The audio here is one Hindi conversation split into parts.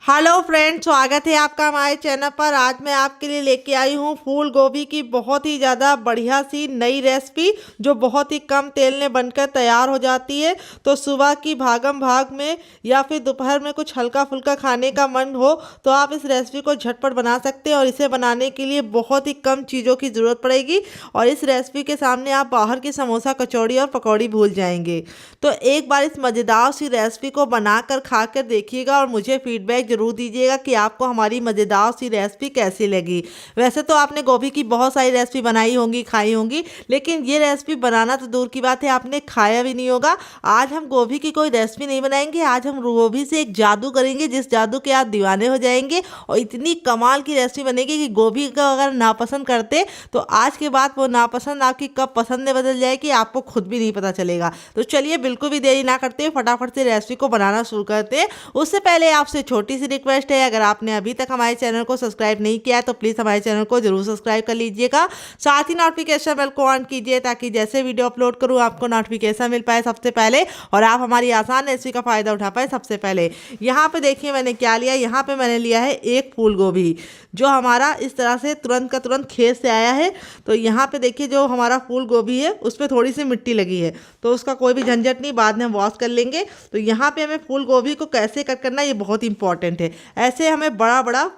हेलो फ्रेंड्स, स्वागत है आपका हमारे चैनल पर। आज मैं आपके लिए लेके आई हूँ फूल गोभी की बहुत ही ज़्यादा बढ़िया सी नई रेसिपी, जो बहुत ही कम तेल में बनकर तैयार हो जाती है। तो सुबह की भागम भाग में या फिर दोपहर में कुछ हल्का फुल्का खाने का मन हो तो आप इस रेसिपी को झटपट बना सकते हैं। और इसे बनाने के लिए बहुत ही कम चीज़ों की ज़रूरत पड़ेगी और इस रेसिपी के सामने आप बाहर की समोसा, कचौड़ी और पकौड़ी भूल जाएंगे। तो एक बार इस मज़ेदार सी रेसिपी को बनाकर खाकर देखिएगा और मुझे फीडबैक जरूर दीजिएगा कि आपको हमारी मज़ेदार सी रेसिपी कैसी लगी। वैसे तो आपने गोभी की बहुत सारी रेसिपी बनाई होंगी, खाई होंगी, लेकिन ये रेसिपी बनाना तो दूर की बात है, आपने खाया भी नहीं होगा। आज हम गोभी की कोई रेसिपी नहीं बनाएंगे, आज हम गोभी से एक जादू करेंगे जिस जादू के आप दीवाने हो जाएंगे। और इतनी कमाल की रेसिपी बनेगी कि गोभी का अगर नापसंद करते तो आज के बाद वो नापसंद आपकी कब पसंद में बदल जाएगी आपको खुद भी नहीं पता चलेगा। तो चलिए बिल्कुल भी देरी ना करते फटाफट से रेसिपी को बनाना शुरू करते हैं। उससे पहले आपसे छोटी सी रिक्वेस्ट है, अगर आपने अभी तक हमारे चैनल को सब्सक्राइब नहीं किया है तो प्लीज़ हमारे चैनल को जरूर सब्सक्राइब कर लीजिएगा। साथ ही नोटिफिकेशन बेल को ऑन कीजिए ताकि जैसे वीडियो अपलोड करूँ आपको नोटिफिकेशन मिल पाए सबसे पहले और आप हमारी आसान रेसिपी का फ़ायदा उठा पाए सबसे पहले। यहाँ पे देखिए मैंने क्या लिया। यहाँ पे मैंने लिया है एक फूल गोभी, जो हमारा इस तरह से तुरंत का तुरंत खेत से आया है। तो यहाँ पे देखिए जो हमारा फूल गोभी है उस पर थोड़ी सी मिट्टी लगी है, तो उसका कोई भी झंझट नहीं, बाद में हम वॉश कर लेंगे। तो यहाँ पे हमें फूल गोभी को कैसे कट करना है ये बहुत इंपॉर्टेंट है। ऐसे हमें बड़ा बड़ा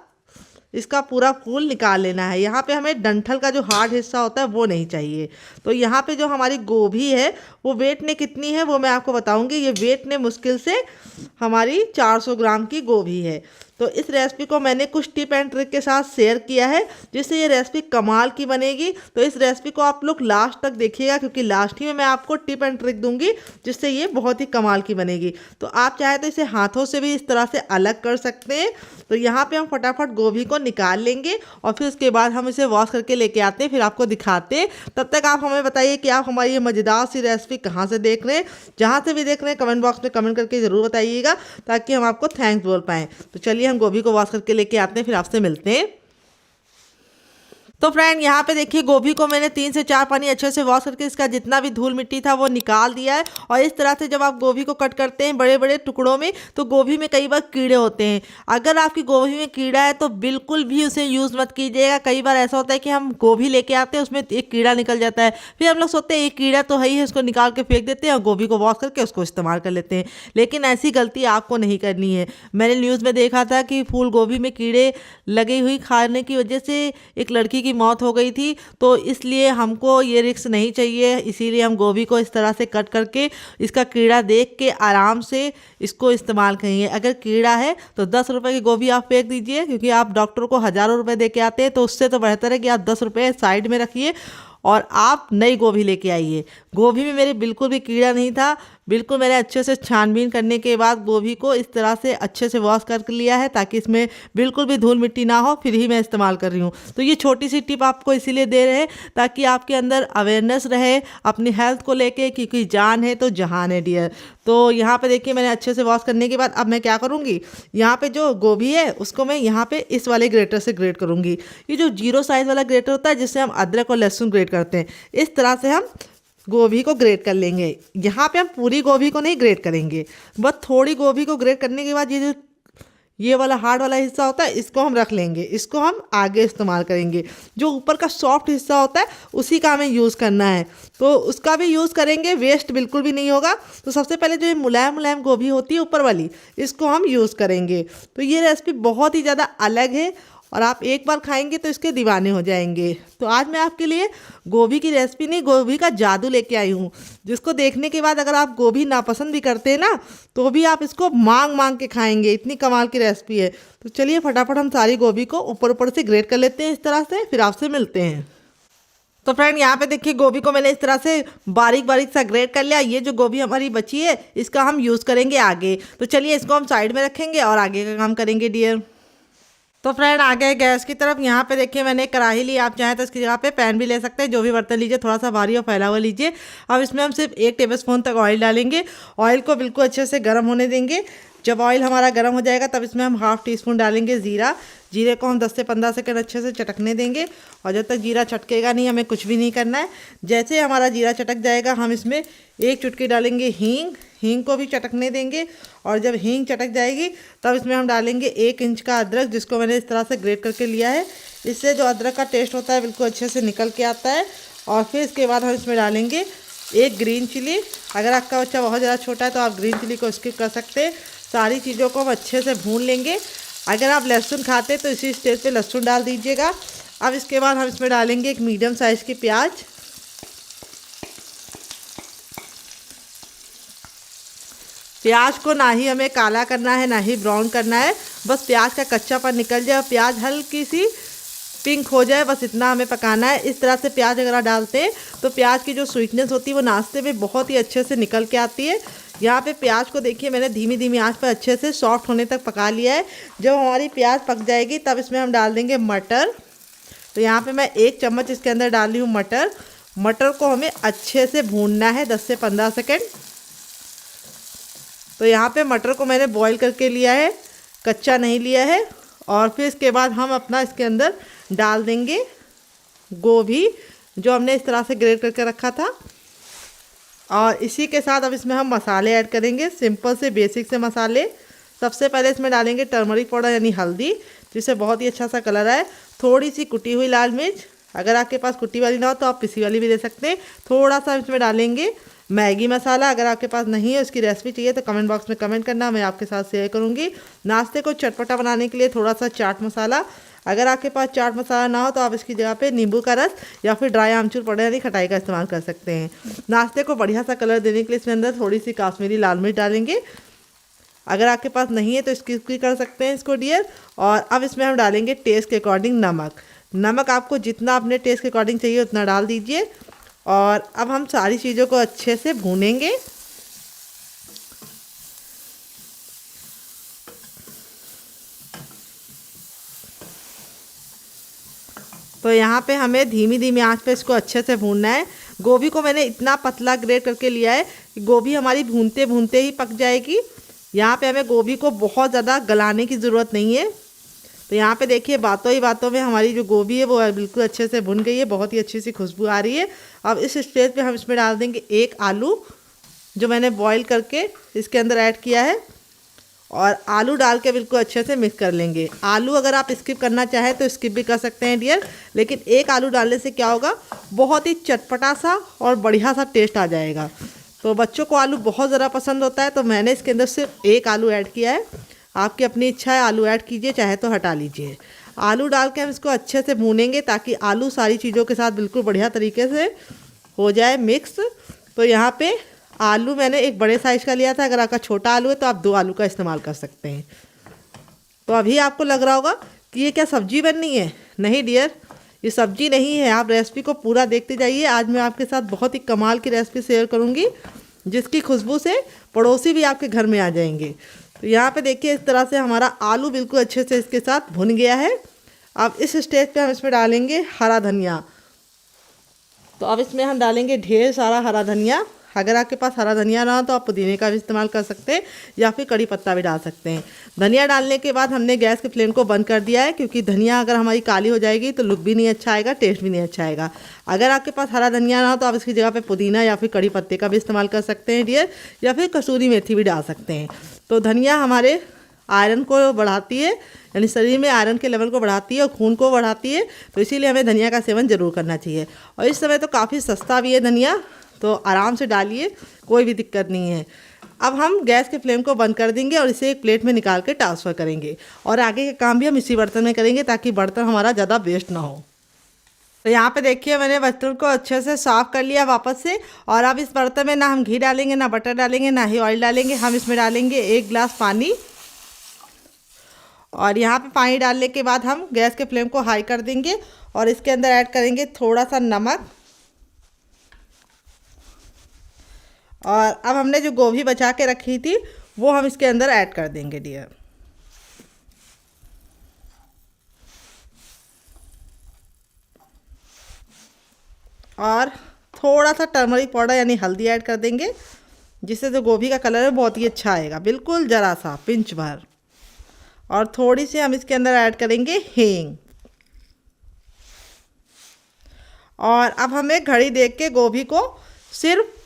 इसका पूरा फूल निकाल लेना है। यहाँ पे हमें डंठल का जो हार्ड हिस्सा होता है वो नहीं चाहिए। तो यहाँ पे जो हमारी गोभी है वो वेट ने कितनी है वो मैं आपको बताऊंगी। ये वेट ने मुश्किल से हमारी 400 ग्राम की गोभी है। तो इस रेसिपी को मैंने कुछ टिप एंड ट्रिक के साथ शेयर किया है जिससे ये रेसिपी कमाल की बनेगी। तो इस रेसिपी को आप लोग लास्ट तक देखिएगा क्योंकि लास्ट ही में मैं आपको टिप एंड ट्रिक दूंगी जिससे ये बहुत ही कमाल की बनेगी। तो आप चाहे तो इसे हाथों से भी इस तरह से अलग कर सकते हैं। तो यहाँ पे हम फटाफट गोभी को निकाल लेंगे और फिर उसके बाद हम इसे वॉश करके लेके आते हैं, फिर आपको दिखाते हैं। तब तक आप हमें बताइए कि आप हमारी ये मज़ेदार सी रेसिपी कहाँ से देख रहे हैं। जहाँ से भी देख रहे हैं कमेंट बॉक्स में कमेंट करके ज़रूर बताइएगा ताकि हम आपको थैंक्स बोल पाएँ। तो चलिए हम गोभी को वॉश करके लेके आते हैं, फिर आपसे मिलते हैं। तो फ्रेंड यहाँ पे देखिए गोभी को मैंने 3 से 4 पानी अच्छे से वॉश करके इसका जितना भी धूल मिट्टी था वो निकाल दिया है। और इस तरह से जब आप गोभी को कट करते हैं बड़े बड़े टुकड़ों में तो गोभी में कई बार कीड़े होते हैं। अगर आपकी गोभी में कीड़ा है तो बिल्कुल भी उसे यूज़ मत कीजिएगा। कई बार ऐसा होता है कि हम गोभी लेके आते हैं उसमें एक कीड़ा निकल जाता है, फिर हम लोग सोचते हैं एक कीड़ा तो है ही है, उसको निकाल के फेंक देते हैं और गोभी को वॉश करके उसको इस्तेमाल कर लेते हैं। लेकिन ऐसी गलती आपको नहीं करनी है। मैंने न्यूज़ में देखा था कि फूल गोभी में कीड़े लगे हुई खाने की वजह से एक लड़की की मौत हो गई थी। तो इसलिए हमको ये रिस्क नहीं चाहिए, इसीलिए हम गोभी को इस तरह से कट करके इसका कीड़ा देख के आराम से इसको इस्तेमाल करेंगे। अगर कीड़ा है तो 10 रुपए की गोभी आप फेंक दीजिए, क्योंकि आप डॉक्टर को हज़ारों रुपए दे के आते हैं। तो उससे तो बेहतर है कि आप 10 रुपये साइड में रखिए और आप नई गोभी लेके आइए। गोभी में मेरे बिल्कुल भी कीड़ा नहीं था। बिल्कुल मैंने अच्छे से छानबीन करने के बाद गोभी को इस तरह से अच्छे से वॉश कर लिया है ताकि इसमें बिल्कुल भी धूल मिट्टी ना हो, फिर ही मैं इस्तेमाल कर रही हूँ। तो ये छोटी सी टिप आपको इसीलिए दे रहे हैं ताकि आपके अंदर अवेयरनेस रहे अपनी हेल्थ को लेके, क्योंकि जान है तो जहान है डियर। तो यहाँ पे देखिए मैंने अच्छे से वॉश करने के बाद अब मैं क्या करूँगी, यहाँ पे जो गोभी है उसको मैं यहाँ पे इस वाले ग्रेटर से ग्रेट करूँगी। ये जो 0 साइज़ वाला ग्रेटर होता है जिससे हम अदरक और लहसुन ग्रेट करते हैं, इस तरह से हम गोभी को ग्रेट कर लेंगे। यहाँ पे हम पूरी गोभी को नहीं ग्रेट करेंगे, बस थोड़ी गोभी को ग्रेट करने के बाद ये वाला हार्ड वाला हिस्सा होता है इसको हम रख लेंगे, इसको हम आगे इस्तेमाल करेंगे। जो ऊपर का सॉफ्ट हिस्सा होता है उसी का हमें यूज़ करना है, तो उसका भी यूज़ करेंगे, वेस्ट बिल्कुल भी नहीं होगा। तो सबसे पहले जो ये मुलायम मुलायम गोभी होती है ऊपर वाली, इसको हम यूज़ करेंगे। तो ये रेसिपी बहुत ही ज़्यादा अलग है और आप एक बार खाएंगे तो इसके दीवाने हो जाएंगे। तो आज मैं आपके लिए गोभी की रेसिपी नहीं, गोभी का जादू लेके आई हूँ, जिसको देखने के बाद अगर आप गोभी नापसंद भी करते हैं ना तो भी आप इसको मांग मांग के खाएंगे, इतनी कमाल की रेसिपी है। तो चलिए फटाफट हम सारी गोभी को ऊपर ऊपर से ग्रेट कर लेते हैं इस तरह से, फिर आपसे मिलते हैं। तो फ्रेंड यहाँ पे देखिए गोभी को मैंने इस तरह से बारीक बारीक सा ग्रेट कर लिया। ये जो गोभी हमारी बची है इसका हम यूज़ करेंगे आगे। तो चलिए इसको हम साइड में रखेंगे और आगे का काम करेंगे डियर। तो फ्रेंड आ गए गैस की तरफ। यहाँ पे देखिए मैंने कढ़ाई ली, आप चाहें तो इसकी जगह पे पैन भी ले सकते हैं, जो भी बर्तन लीजिए थोड़ा सा भारी और फैला हुआ लीजिए। अब इसमें हम सिर्फ 1 टेबलस्पून तक ऑयल डालेंगे। ऑयल को बिल्कुल अच्छे से गर्म होने देंगे। जब ऑयल हमारा गर्म हो जाएगा तब इसमें हम हाफ़ टी स्पून डालेंगे ज़ीरा। जीरे को हम 10 से 15 सेकंड अच्छे से चटकने देंगे और जब तक जीरा चटकेगा नहीं हमें कुछ भी नहीं करना है। जैसे हमारा जीरा चटक जाएगा हम इसमें एक चुटकी डालेंगे हींग। हींग को भी चटकने देंगे और जब हींग चटक जाएगी तब इसमें हम डालेंगे 1 इंच का अदरक, जिसको मैंने इस तरह से ग्रेट करके लिया है। इससे जो अदरक का टेस्ट होता है बिल्कुल अच्छे से निकल के आता है। और फिर इसके बाद हम इसमें डालेंगे 1 ग्रीन चिली। अगर आपका बच्चा बहुत ज़्यादा छोटा है तो आप ग्रीन चिली को स्किप कर सकते हैं। सारी चीज़ों को हम अच्छे से भून लेंगे। अगर आप लहसुन खाते तो इसी स्टेज पे लहसुन डाल दीजिएगा। अब इसके बाद हम इसमें डालेंगे एक मीडियम साइज़ की प्याज। प्याज को ना ही हमें काला करना है ना ही ब्राउन करना है, बस प्याज का कच्चापन निकल जाए, प्याज हल्की सी पिंक हो जाए, बस इतना हमें पकाना है। इस तरह से प्याज अगर आप डालते हैं तो प्याज की जो स्वीटनेस होती है वो नाश्ते में बहुत ही अच्छे से निकल के आती है। यहाँ पे प्याज को देखिए मैंने धीमी धीमी आंच पर अच्छे से सॉफ्ट होने तक पका लिया है। जब हमारी प्याज पक जाएगी तब इसमें हम डाल देंगे मटर। तो यहाँ पे मैं 1 चम्मच इसके अंदर डाल रही हूँ मटर। मटर को हमें अच्छे से भूनना है 10 से 15 सेकेंड। तो यहाँ पे मटर को मैंने बॉईल करके लिया है, कच्चा नहीं लिया है। और फिर इसके बाद हम अपना इसके अंदर डाल देंगे गोभी, जो हमने इस तरह से ग्रेट करके रखा था। और इसी के साथ अब इसमें हम मसाले ऐड करेंगे, सिंपल से बेसिक से मसाले। सबसे पहले इसमें डालेंगे टर्मरिक पाउडर यानी हल्दी, जिससे बहुत ही अच्छा सा कलर आए। थोड़ी सी कुटी हुई लाल मिर्च, अगर आपके पास कुटी वाली ना हो तो आप पिसी वाली भी दे सकते हैं। थोड़ा सा इसमें डालेंगे मैगी मसाला, अगर आपके पास नहीं है उसकी रेसिपी चाहिए तो कमेंट बॉक्स में कमेंट करना, मैं आपके साथ शेयर करूंगी। नाश्ते को चटपटा बनाने के लिए थोड़ा सा चाट मसाला, अगर आपके पास चाट मसाला ना हो तो आप इसकी जगह पे नींबू का रस या फिर ड्राई आमचूर पाउडर यानी खटाई का इस्तेमाल कर सकते हैं। नाश्ते को बढ़िया सा कलर देने के लिए इसमें अंदर थोड़ी सी काश्मीरी लाल मिर्च डालेंगे। अगर आपके पास नहीं है तो स्किप भी कर सकते हैं इसको डियर। और अब इसमें हम डालेंगे टेस्ट के अकॉर्डिंग नमक। नमक आपको जितना अपने टेस्ट के अकॉर्डिंग चाहिए उतना डाल दीजिए। और अब हम सारी चीज़ों को अच्छे से भूनेंगे। तो यहाँ पे हमें धीमी धीमी आंच पे इसको अच्छे से भूनना है। गोभी को मैंने इतना पतला ग्रेट करके लिया है कि गोभी हमारी भूनते भूनते ही पक जाएगी। यहाँ पे हमें गोभी को बहुत ज़्यादा गलाने की ज़रूरत नहीं है। तो यहाँ पे देखिए बातों ही बातों में हमारी जो गोभी है वो बिल्कुल अच्छे से भुन गई है, बहुत ही अच्छी सी खुशबू आ रही है। अब इस स्टेज पे हम इसमें डाल देंगे 1 आलू, जो मैंने बॉईल करके इसके अंदर ऐड किया है। और आलू डाल के बिल्कुल अच्छे से मिक्स कर लेंगे। आलू अगर आप स्किप करना चाहें तो स्किप भी कर सकते हैं डियर, लेकिन 1 आलू डालने से क्या होगा, बहुत ही चटपटा सा और बढ़िया सा टेस्ट आ जाएगा। तो बच्चों को आलू बहुत ज़्यादा पसंद होता है, तो मैंने इसके अंदर सिर्फ 1 आलू ऐड किया है। आपकी अपनी इच्छा है, आलू ऐड कीजिए चाहे तो हटा लीजिए। आलू डाल के हम इसको अच्छे से भूनेंगे ताकि आलू सारी चीज़ों के साथ बिल्कुल बढ़िया तरीके से हो जाए मिक्स। तो यहाँ पे आलू मैंने एक बड़े साइज़ का लिया था, अगर आपका छोटा आलू है तो आप 2 आलू का इस्तेमाल कर सकते हैं। तो अभी आपको लग रहा होगा कि ये क्या सब्जी बननी है? नहीं डियर, ये सब्जी नहीं है। आप रेसिपी को पूरा देखते जाइए। आज मैं आपके साथ बहुत ही कमाल की रेसिपी शेयर करूँगी, जिसकी खुशबू से पड़ोसी भी आपके घर में आ जाएंगे। तो यहाँ पे देखिए इस तरह से हमारा आलू बिल्कुल अच्छे से इसके साथ भुन गया है। अब इस स्टेज पे हम इसमें डालेंगे हरा धनिया। तो अब इसमें हम डालेंगे ढेर सारा हरा धनिया। अगर आपके पास हरा धनिया ना हो तो आप पुदीने का भी इस्तेमाल कर सकते हैं या फिर कड़ी पत्ता भी डाल सकते हैं। धनिया डालने के बाद हमने गैस के फ्लेम को बंद कर दिया है, क्योंकि धनिया अगर हमारी काली हो जाएगी तो लुक भी नहीं अच्छा आएगा, टेस्ट भी नहीं अच्छा आएगा। अगर आपके पास हरा धनिया ना हो तो आप इसकी जगह पे पुदीना या फिर कड़ी पत्ते का भी इस्तेमाल कर सकते हैं डियर, या फिर कसूरी मेथी भी डाल सकते हैं। तो धनिया हमारे आयरन को बढ़ाती है, यानी शरीर में आयरन के लेवल को बढ़ाती है और खून को बढ़ाती है, तो इसीलिए हमें धनिया का सेवन ज़रूर करना चाहिए। और इस समय तो काफ़ी सस्ता भी है धनिया, तो आराम से डालिए, कोई भी दिक्कत नहीं है। अब हम गैस के फ्लेम को बंद कर देंगे और इसे एक प्लेट में निकाल के ट्रांसफ़र करेंगे। और आगे के काम भी हम इसी बर्तन में करेंगे ताकि बर्तन हमारा ज़्यादा वेस्ट ना हो। तो यहाँ पे देखिए मैंने बर्तन को अच्छे से साफ़ कर लिया वापस से। और अब इस बर्तन में ना हम घी डालेंगे, ना बटर डालेंगे, ना ही ऑयल डालेंगे। हम इसमें डालेंगे 1 गिलास पानी। और यहाँ पे पानी डालने के बाद हम गैस के फ्लेम को हाई कर देंगे और इसके अंदर ऐड करेंगे थोड़ा सा नमक। और अब हमने जो गोभी बचा के रखी थी वो हम इसके अंदर ऐड कर देंगे डियर। और थोड़ा सा टर्मरिक पाउडर यानी हल्दी ऐड कर देंगे। जिससे जो गोभी का कलर है बहुत ही अच्छा आएगा, बिल्कुल ज़रा सा पिंच भर। और थोड़ी सी हम इसके अंदर ऐड करेंगे हींग। और अब हमें घड़ी देख के गोभी को सिर्फ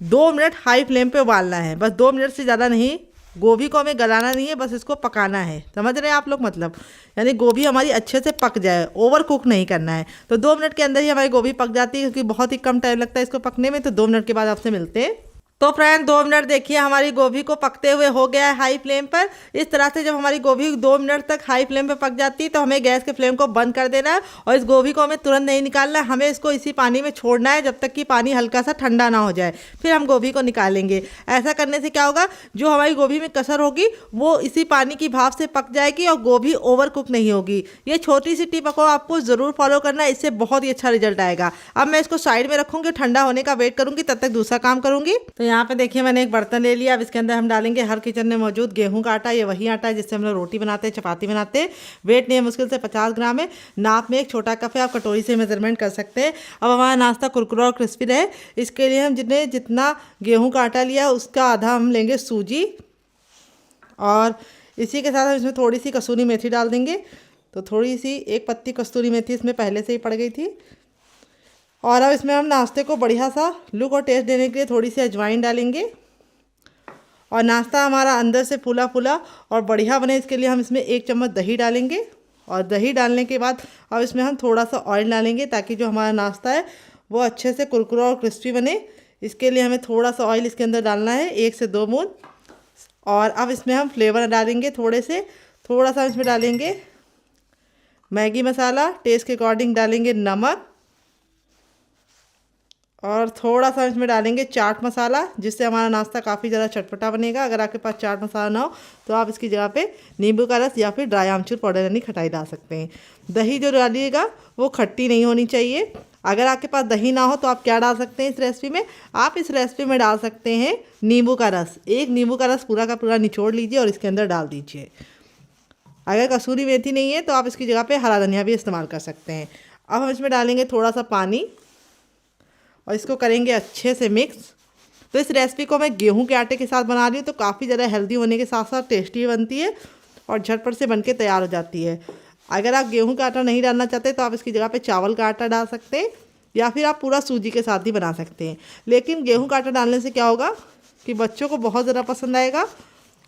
2 मिनट हाई फ्लेम पे उबालना है, बस 2 मिनट से ज़्यादा नहीं। गोभी को हमें गलाना नहीं है, बस इसको पकाना है, समझ रहे हैं आप लोग, मतलब यानी गोभी हमारी अच्छे से पक जाए, ओवर कुक नहीं करना है। तो 2 मिनट के अंदर ही हमारी गोभी पक जाती है, क्योंकि बहुत ही कम टाइम लगता है इसको पकने में। तो 2 मिनट के बाद आपसे मिलते हैं। तो फ्रेंड 2 मिनट देखिए हमारी गोभी को पकते हुए हो गया है हाई फ्लेम पर। इस तरह से जब हमारी गोभी 2 मिनट तक हाई फ्लेम पर पक जाती है तो हमें गैस के फ्लेम को बंद कर देना है। और इस गोभी को हमें तुरंत नहीं निकालना है, हमें इसको इसी पानी में छोड़ना है जब तक कि पानी हल्का सा ठंडा ना हो जाए, फिर हम गोभी को निकालेंगे। ऐसा करने से क्या होगा, जो हमारी गोभी में कसर होगी वो इसी पानी की भाप से पक जाएगी और गोभी ओवर कुक नहीं होगी। ये छोटी सी टिप को आपको ज़रूर फॉलो करना है, इससे बहुत ही अच्छा रिजल्ट आएगा। अब मैं इसको साइड में रखूँगी, ठंडा होने का वेट करूँगी, तब तक दूसरा काम करूँगी। तो यहाँ पे देखिए मैंने एक बर्तन ले लिया। अब इसके अंदर हम डालेंगे हर किचन में मौजूद गेहूं का आटा। ये वही आटा है जिससे हम लोग रोटी बनाते हैं, चपाती बनाते हैं। वेट नहीं है, मुश्किल से 50 ग्राम है। नाप में एक छोटा कप है, आप कटोरी से मेजरमेंट कर सकते हैं। अब हमारा नाश्ता कुरकुरा और क्रिस्पी रहे, इसके लिए हम जितना गेहूं का आटा लिया उसका आधा हम लेंगे सूजी। और इसी के साथ हम इसमें थोड़ी सी कसूरी मेथी डाल देंगे। तो थोड़ी सी 1 पत्ती कसूरी मेथी इसमें पहले से ही पड़ गई थी। और अब इसमें हम नाश्ते को बढ़िया सा लुक और टेस्ट देने के लिए थोड़ी सी अजवाइन डालेंगे। और नाश्ता हमारा अंदर से फूला फूला और बढ़िया बने, इसके लिए हम इसमें 1 चम्मच दही डालेंगे। और दही डालने के बाद अब इसमें हम थोड़ा सा ऑयल डालेंगे, ताकि जो हमारा नाश्ता है वो अच्छे से कुरकुरा और क्रिस्पी बने। इसके लिए हमें थोड़ा सा ऑयल इसके अंदर डालना है, 1 से 2 बूंद। और अब इसमें हम फ्लेवर डालेंगे, थोड़ा सा इसमें डालेंगे मैगी मसाला, टेस्ट के अकॉर्डिंग डालेंगे नमक। और थोड़ा सा इसमें डालेंगे चाट मसाला, जिससे हमारा नाश्ता काफ़ी ज़्यादा चटपटा बनेगा। अगर आपके पास चाट मसाला ना हो तो आप इसकी जगह पे नींबू का रस या फिर ड्राई आमचूर पाउडर यानी खटाई डाल सकते हैं। दही जो डालिएगा वो खट्टी नहीं होनी चाहिए। अगर आपके पास दही ना हो तो आप क्या डाल सकते हैं इस रेसिपी में, आप इस रेसिपी में डाल सकते हैं नींबू का रस। 1 नींबू का रस पूरा का पूरा निचोड़ लीजिए और इसके अंदर डाल दीजिए। अगर कसूरी मेथी नहीं है तो आप इसकी जगह पे हरा धनिया भी इस्तेमाल कर सकते हैं। अब हम इसमें डालेंगे थोड़ा सा पानी और इसको करेंगे अच्छे से मिक्स। तो इस रेसिपी को मैं गेहूं के आटे के साथ बना रही हूँ, तो काफ़ी ज़्यादा हेल्दी होने के साथ साथ टेस्टी बनती है और झटपट से बनके तैयार हो जाती है। अगर आप गेहूं का आटा नहीं डालना चाहते तो आप इसकी जगह पे चावल का आटा डाल सकते हैं, या फिर आप पूरा सूजी के साथ ही बना सकते हैं। लेकिन गेहूँ का आटा डालने से क्या होगा कि बच्चों को बहुत ज़्यादा पसंद आएगा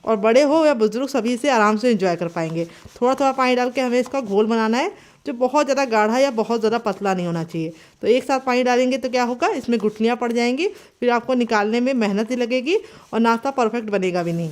और बड़े हो या बुजुर्ग सभी इसे आराम से एंजॉय कर पाएंगे। थोड़ा थोड़ा पानी डाल के हमें इसका घोल बनाना है, जो बहुत ज़्यादा गाढ़ा या बहुत ज़्यादा पतला नहीं होना चाहिए। तो एक साथ पानी डालेंगे तो क्या होगा, इसमें गुठलियाँ पड़ जाएंगी, फिर आपको निकालने में मेहनत ही लगेगी और नाश्ता परफेक्ट बनेगा भी नहीं।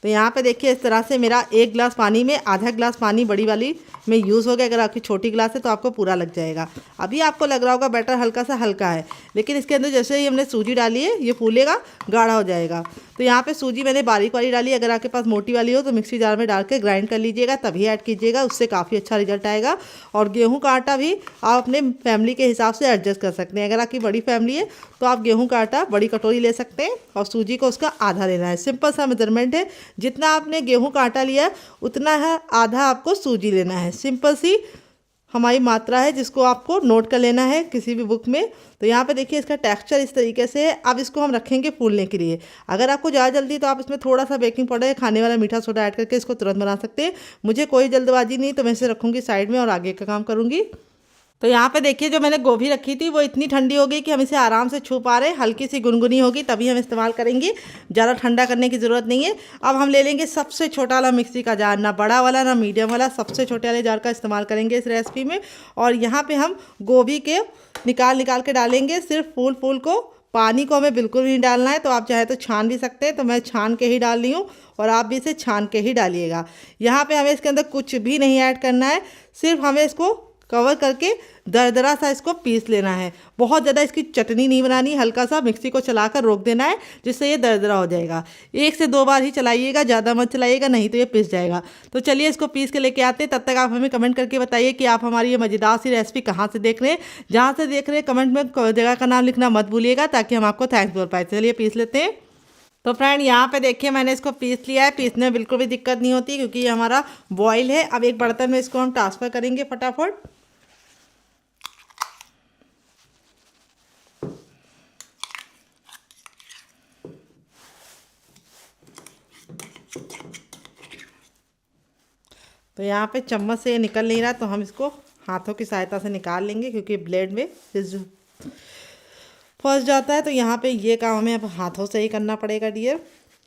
तो यहाँ पे देखिए इस तरह से मेरा 1 गिलास पानी में आधा गिलास पानी बड़ी वाली में यूज़ हो गया। अगर आपकी छोटी गिलास है तो आपको पूरा लग जाएगा। अभी आपको लग रहा होगा बैटर हल्का सा हल्का है, लेकिन इसके अंदर जैसे ही हमने सूजी डाली है ये फूलेगा, गाढ़ा हो जाएगा। तो यहाँ पे सूजी मैंने बारीक वाली डाली। अगर आपके पास मोटी वाली हो तो मिक्सी जार में डाल के ग्राइंड कर लीजिएगा, तभी ऐड कीजिएगा, उससे काफ़ी अच्छा रिजल्ट आएगा। और गेहूँ का आटा भी आप अपने फैमिली के हिसाब से एडजस्ट कर सकते हैं। अगर आपकी बड़ी फैमिली है तो आप गेहूँ का आटा बड़ी कटोरी ले सकते हैं और सूजी को उसका आधा लेना है। सिंपल सा मेजरमेंट है, जितना आपने गेहूं का आटा लिया है उतना है आधा आपको सूजी लेना है। सिंपल सी हमारी मात्रा है जिसको आपको नोट कर लेना है किसी भी बुक में। तो यहाँ पे देखिए इसका टेक्सचर इस तरीके से है। अब इसको हम रखेंगे फूलने के लिए। अगर आपको ज़्यादा जल्दी तो आप इसमें थोड़ा सा बेकिंग पाउडर या खाने वाला मीठा सोडा ऐड करके इसको तुरंत बना सकते हैं। मुझे कोई जल्दबाजी नहीं, तो मैं इसे रखूँगी साइड में और आगे का काम करूँगी। तो यहाँ पे देखिए जो मैंने गोभी रखी थी वो इतनी ठंडी हो गई कि हम इसे आराम से छू पा रहे हैं। हल्की सी गुनगुनी होगी तभी हम इस्तेमाल करेंगे, ज़्यादा ठंडा करने की ज़रूरत नहीं है। अब हम ले लेंगे सबसे छोटा वाला मिक्सी का जार, ना बड़ा वाला ना मीडियम वाला, सबसे छोटे वाले जार का इस्तेमाल करेंगे इस रेसिपी में। और यहाँ पर हम गोभी के निकाल के डालेंगे, सिर्फ फूल को। पानी को हमें बिल्कुल नहीं डालना है, तो आप चाहे तो छान भी सकते हैं, तो मैं छान के ही डाल रही हूँ और आप भी इसे छान के ही डालिएगा। यहाँ पे हमें इसके अंदर कुछ भी नहीं ऐड करना है, सिर्फ हमें इसको कवर करके दरदरा सा इसको पीस लेना है। बहुत ज़्यादा इसकी चटनी नहीं बनानी, हल्का सा मिक्सी को चलाकर रोक देना है जिससे ये दरदरा हो जाएगा। 1 से 2 बार ही चलाइएगा, ज़्यादा मत चलाइएगा नहीं तो ये पिस जाएगा। तो चलिए इसको पीस के लेके आते हैं। तब तक आप हमें कमेंट करके बताइए कि आप हमारी ये मज़ेदार सी रेसिपी कहाँ से देख रहे हैं। जहाँ से देख रहे हैं कमेंट में जगह का नाम लिखना मत भूलिएगा, ताकि हम आपको थैंक्स बोल पाए। चलिए पीस लेते हैं। तो फ्रेंड यहाँ पे देखिए मैंने इसको पीस लिया है। पीसने में बिल्कुल भी दिक्कत नहीं होती क्योंकि ये हमारा बॉईल है। अब एक बर्तन में इसको हम ट्रांसफ़र करेंगे फटाफट। तो यहाँ पे चम्मच से ये निकल नहीं रहा तो हम इसको हाथों की सहायता से निकाल लेंगे क्योंकि ब्लेड में फंस जाता है। तो यहाँ पे ये काम हमें अब हाथों से ही करना पड़ेगा डियर,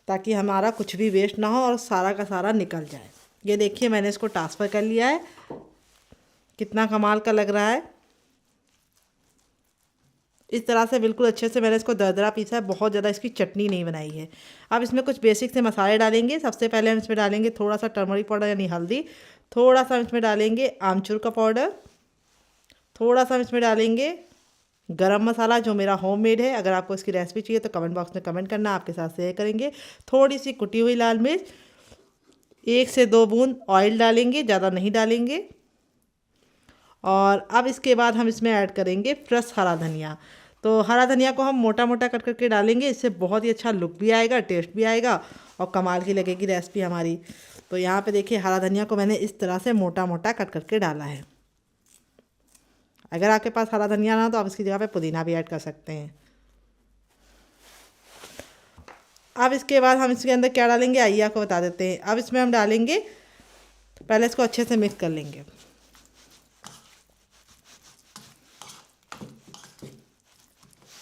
ताकि हमारा कुछ भी वेस्ट ना हो और सारा का सारा निकल जाए। ये देखिए मैंने इसको ट्रांसफ़र कर लिया है। कितना कमाल का लग रहा है। इस तरह से बिल्कुल अच्छे से मैंने इसको दरदरा पीसा है, बहुत ज़्यादा इसकी चटनी नहीं बनाई है। अब इसमें कुछ बेसिक से मसाले डालेंगे। सबसे पहले हम इसमें डालेंगे थोड़ा सा टर्मरिक पाउडर यानी हल्दी, थोड़ा सा इसमें डालेंगे आमचूर का पाउडर, थोड़ा सा इसमें डालेंगे गरम मसाला जो मेरा होममेड है। अगर आपको इसकी रेसिपी चाहिए तो कमेंट बॉक्स में कमेंट करना, आपके साथ शेयर करेंगे। थोड़ी सी कुटी हुई लाल मिर्च, 1 से 2 बूंद ऑयल डालेंगे, ज़्यादा नहीं डालेंगे। और अब इसके बाद हम इसमें ऐड करेंगे फ्रेश हरा धनिया। तो हरा धनिया को हम मोटा मोटा कट करके डालेंगे, इससे बहुत ही अच्छा लुक भी आएगा, टेस्ट भी आएगा और कमाल की लगेगी रेसिपी हमारी। तो यहाँ पे देखिए हरा धनिया को मैंने इस तरह से मोटा मोटा कट करके डाला है। अगर आपके पास हरा धनिया ना हो तो आप इसकी जगह पे पुदीना भी ऐड कर सकते हैं। अब इसके बाद हम इसके अंदर क्या डालेंगे आइए आपको बता देते हैं। अब इसमें हम डालेंगे, पहले इसको अच्छे से मिक्स कर लेंगे।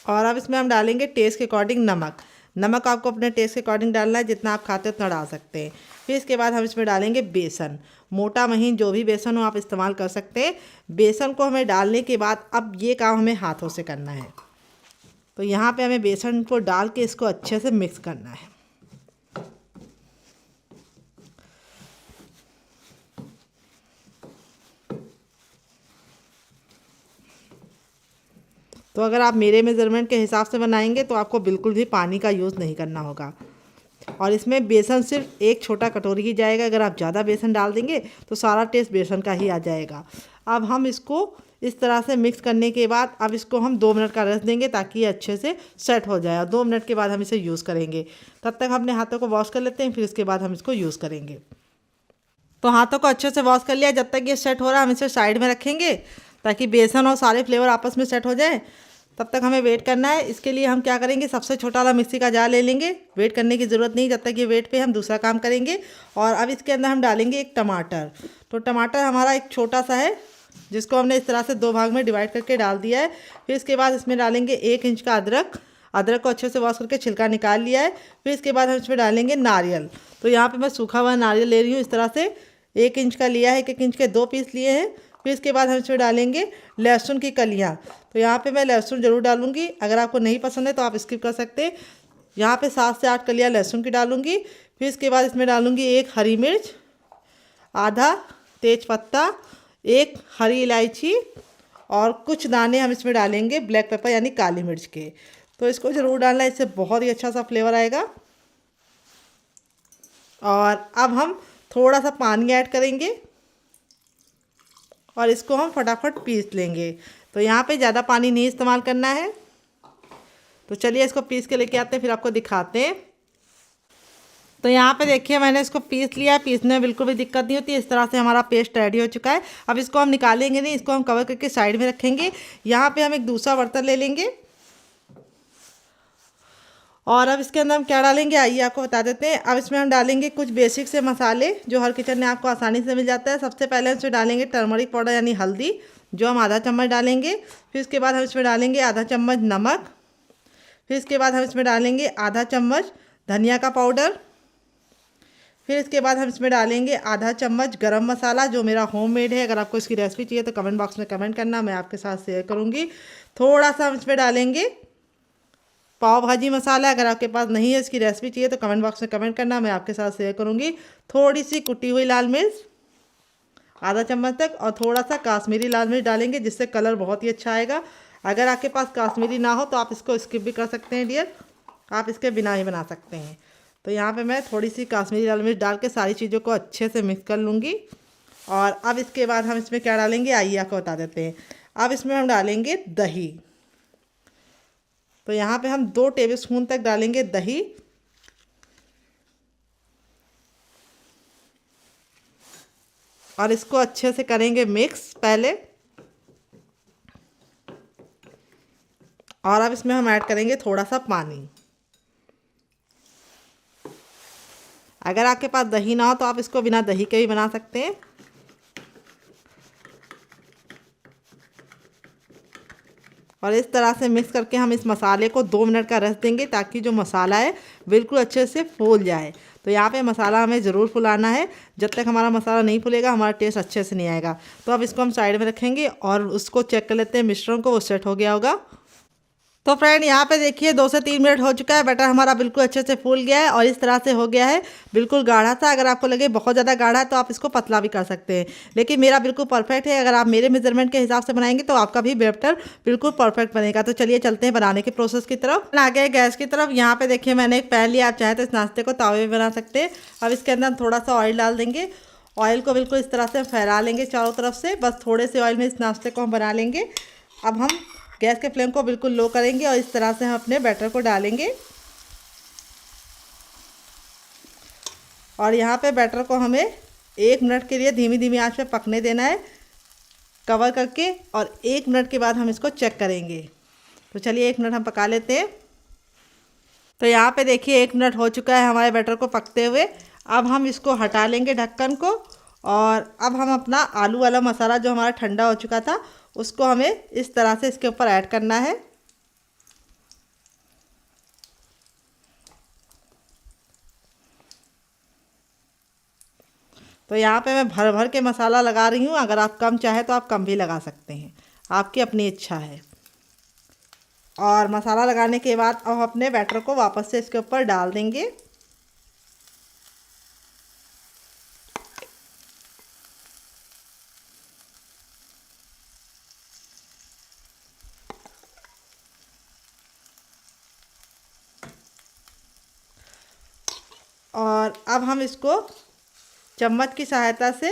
और अब इसमें हम डालेंगे टेस्ट के अकॉर्डिंग नमक। नमक आपको अपने टेस्ट के अकॉर्डिंग डालना है, जितना आप खाते हो उतना डाल सकते हैं। फिर इसके बाद हम इसमें डालेंगे बेसन, मोटा महीन जो भी बेसन हो आप इस्तेमाल कर सकते हैं। बेसन को हमें डालने के बाद अब ये काम हमें हाथों से करना है। तो यहाँ पे हमें बेसन को डाल के इसको अच्छे से मिक्स करना है। तो अगर आप मेरे मेज़रमेंट के हिसाब से बनाएंगे तो आपको बिल्कुल भी पानी का यूज़ नहीं करना होगा। और इसमें बेसन सिर्फ एक छोटा कटोरी ही जाएगा। अगर आप ज़्यादा बेसन डाल देंगे तो सारा टेस्ट बेसन का ही आ जाएगा। अब हम इसको इस तरह से मिक्स करने के बाद अब इसको हम 2 मिनट का रेस्ट देंगे ताकि ये अच्छे से सेट हो जाए। और 2 मिनट के बाद हम इसे यूज़ करेंगे। तब तक हम अपने हाथों को वॉश कर लेते हैं, फिर इसके बाद हम इसको यूज़ करेंगे। तो हाथों को अच्छे से वॉश कर लिया। जब तक ये सेट हो रहा है हम इसे साइड में रखेंगे ताकि बेसन और सारे फ्लेवर आपस में सेट हो जाए। तब तक हमें वेट करना है। इसके लिए हम क्या करेंगे, सबसे छोटा वाला मिक्सी का जार ले लेंगे। वेट करने की ज़रूरत नहीं, जब तक ये वेट पे हम दूसरा काम करेंगे। और अब इसके अंदर हम डालेंगे एक टमाटर। तो टमाटर हमारा एक छोटा सा है जिसको हमने इस तरह से 2 भाग में डिवाइड करके डाल दिया है। फिर इसके बाद इसमें डालेंगे 1 इंच का अदरक। अदरक को अच्छे से वॉश करके छिलका निकाल लिया है। फिर इसके बाद हम इसमें डालेंगे नारियल। तो यहाँ पे मैं सूखा हुआ नारियल ले रही हूँ। इस तरह से 1 इंच का लिया है, 1 इंच के 2 पीस लिए हैं। फिर इसके बाद हम इसमें डालेंगे लहसुन की कलियाँ। तो यहाँ पे मैं लहसुन ज़रूर डालूँगी, अगर आपको नहीं पसंद है तो आप स्किप कर सकते हैं। यहाँ पे 7 से 8 कलियाँ लहसुन की डालूँगी। फिर इसके बाद इसमें डालूँगी 1 हरी मिर्च, आधा तेज पत्ता, 1 हरी इलायची और कुछ दाने हम इसमें डालेंगे ब्लैक पेपर यानी काली मिर्च के। तो इसको ज़रूर डालना है, इससे बहुत ही अच्छा सा फ्लेवर आएगा। और अब हम थोड़ा सा पानी ऐड करेंगे और इसको हम फटाफट पीस लेंगे। तो यहाँ पे ज़्यादा पानी नहीं इस्तेमाल करना है। तो चलिए इसको पीस के लेके आते हैं, फिर आपको दिखाते हैं। तो यहाँ पे देखिए मैंने इसको पीस लिया है। पीसने में बिल्कुल भी दिक्कत नहीं होती। इस तरह से हमारा पेस्ट रेडी हो चुका है। अब इसको हम निकालेंगे नहीं, इसको हम कवर करके साइड में रखेंगे। यहाँ पे हम एक दूसरा बर्तन ले लेंगे और अब इसके अंदर हम क्या डालेंगे आइए आपको बता देते हैं। अब इसमें हम डालेंगे कुछ बेसिक से मसाले जो हर किचन में आपको आसानी से मिल जाता है। सबसे पहले हम इसमें डालेंगे टर्मरिक पाउडर यानी हल्दी, जो हम आधा चम्मच डालेंगे। फिर इसके बाद हम इसमें डालेंगे आधा चम्मच नमक। फिर इसके बाद हम इसमें डालेंगे आधा चम्मच धनिया का पाउडर। फिर इसके बाद हम इसमें डालेंगे आधा चम्मच गरम मसाला जो मेरा होममेड है। अगर आपको इसकी रेसिपी चाहिए तो कमेंट बॉक्स में कमेंट करना, मैं आपके साथ शेयर करूँगी। थोड़ा सा हम इसमें डालेंगे पाव भाजी मसाला। अगर आपके पास नहीं है, इसकी रेसिपी चाहिए तो कमेंट बॉक्स में कमेंट करना, मैं आपके साथ शेयर करूँगी। थोड़ी सी कुटी हुई लाल मिर्च आधा चम्मच तक और थोड़ा सा काश्मीरी लाल मिर्च डालेंगे जिससे कलर बहुत ही अच्छा आएगा। अगर आपके पास काश्मीरी ना हो तो आप इसको स्किप भी कर सकते हैं डियर, आप इसके बिना ही बना सकते हैं। तो यहाँ पे मैं थोड़ी सी काश्मीरी लाल मिर्च डाल के सारी चीज़ों को अच्छे से मिक्स कर लूँगी। और अब इसके बाद हम इसमें क्या डालेंगे आइए आपको बता देते हैं। अब इसमें हम डालेंगे दही। तो यहाँ पे हम 2 टेबलस्पून तक डालेंगे दही। और इसको अच्छे से करेंगे मिक्स पहले। और अब इसमें हम ऐड करेंगे थोड़ा सा पानी। अगर आपके पास दही ना हो तो आप इसको बिना दही के भी बना सकते हैं। और इस तरह से मिक्स करके हम इस मसाले को 2 मिनट का रेस्ट देंगे ताकि जो मसाला है बिल्कुल अच्छे से फूल जाए। तो यहाँ पे मसाला हमें ज़रूर फुलाना है, जब तक हमारा मसाला नहीं फूलेगा हमारा टेस्ट अच्छे से नहीं आएगा। तो अब इसको हम साइड में रखेंगे और उसको चेक कर लेते हैं मिश्रण को, वो सेट हो गया होगा। तो फ्रेंड यहाँ पे देखिए 2 से 3 मिनट हो चुका है, बैटर हमारा बिल्कुल अच्छे से फूल गया है और इस तरह से हो गया है, बिल्कुल गाढ़ा सा। अगर आपको लगे बहुत ज़्यादा गाढ़ा है तो आप इसको पतला भी कर सकते हैं, लेकिन मेरा बिल्कुल परफेक्ट है। अगर आप मेरे मेजरमेंट के हिसाब से बनाएंगे तो आपका भी बैटर बिल्कुल परफेक्ट बनेगा। तो चलिए चलते हैं बनाने के प्रोसेस की तरफ। आ गए गैस की तरफ। यहाँ पे देखिए मैंने एक पैन लिया, आप चाहे तो इस नाश्ते को तावे में बना सकते हैं। अब इसके अंदर हम थोड़ा सा ऑयल डाल देंगे। ऑयल को बिल्कुल इस तरह से फैला लेंगे चारों तरफ से, बस थोड़े से ऑयल में इस नाश्ते को हम बना लेंगे। अब हम गैस के फ्लेम को बिल्कुल लो करेंगे और इस तरह से हम अपने बैटर को डालेंगे। और यहाँ पे बैटर को हमें 1 मिनट के लिए धीमी धीमी आंच पे पकने देना है कवर करके, और 1 मिनट के बाद हम इसको चेक करेंगे। तो चलिए 1 मिनट हम पका लेते हैं। तो यहाँ पे देखिए 1 मिनट हो चुका है हमारे बैटर को पकते हुए। अब हम इसको हटा लेंगे ढक्कन को, और अब हम अपना आलू वाला मसाला जो हमारा ठंडा हो चुका था उसको हमें इस तरह से इसके ऊपर ऐड करना है। तो यहाँ पे मैं भर भर के मसाला लगा रही हूँ। अगर आप कम चाहे तो आप कम भी लगा सकते हैं, आपकी अपनी इच्छा है। और मसाला लगाने के बाद अब अपने बैटर को वापस से इसके ऊपर डाल देंगे। और अब हम इसको चम्मच की सहायता से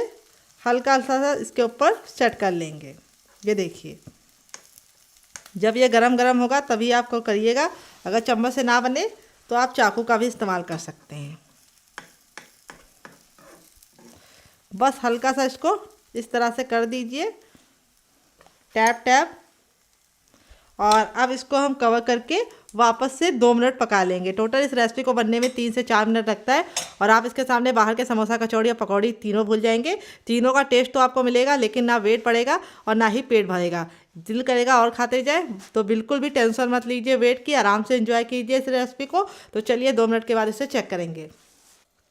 हल्का सा इसके ऊपर सेट कर लेंगे। ये देखिए जब ये गरम गरम होगा तभी आपको करिएगा। अगर चम्मच से ना बने तो आप चाकू का भी इस्तेमाल कर सकते हैं। बस हल्का सा इसको इस तरह से कर दीजिए, टैप टैप। और अब इसको हम कवर करके वापस से 2 मिनट पका लेंगे। टोटल इस रेसिपी को बनने में 3 से 4 मिनट लगता है। और आप इसके सामने बाहर के समोसा, कचौड़ी और पकौड़ी तीनों भूल जाएंगे। तीनों का टेस्ट तो आपको मिलेगा, लेकिन ना वेट बढ़ेगा और ना ही पेट भरेगा। दिल करेगा और खाते जाए। तो बिल्कुल भी टेंशन मत लीजिए वेट की, आराम से एंजॉय कीजिए इस रेसिपी को। तो चलिए 2 मिनट के बाद इसे चेक करेंगे।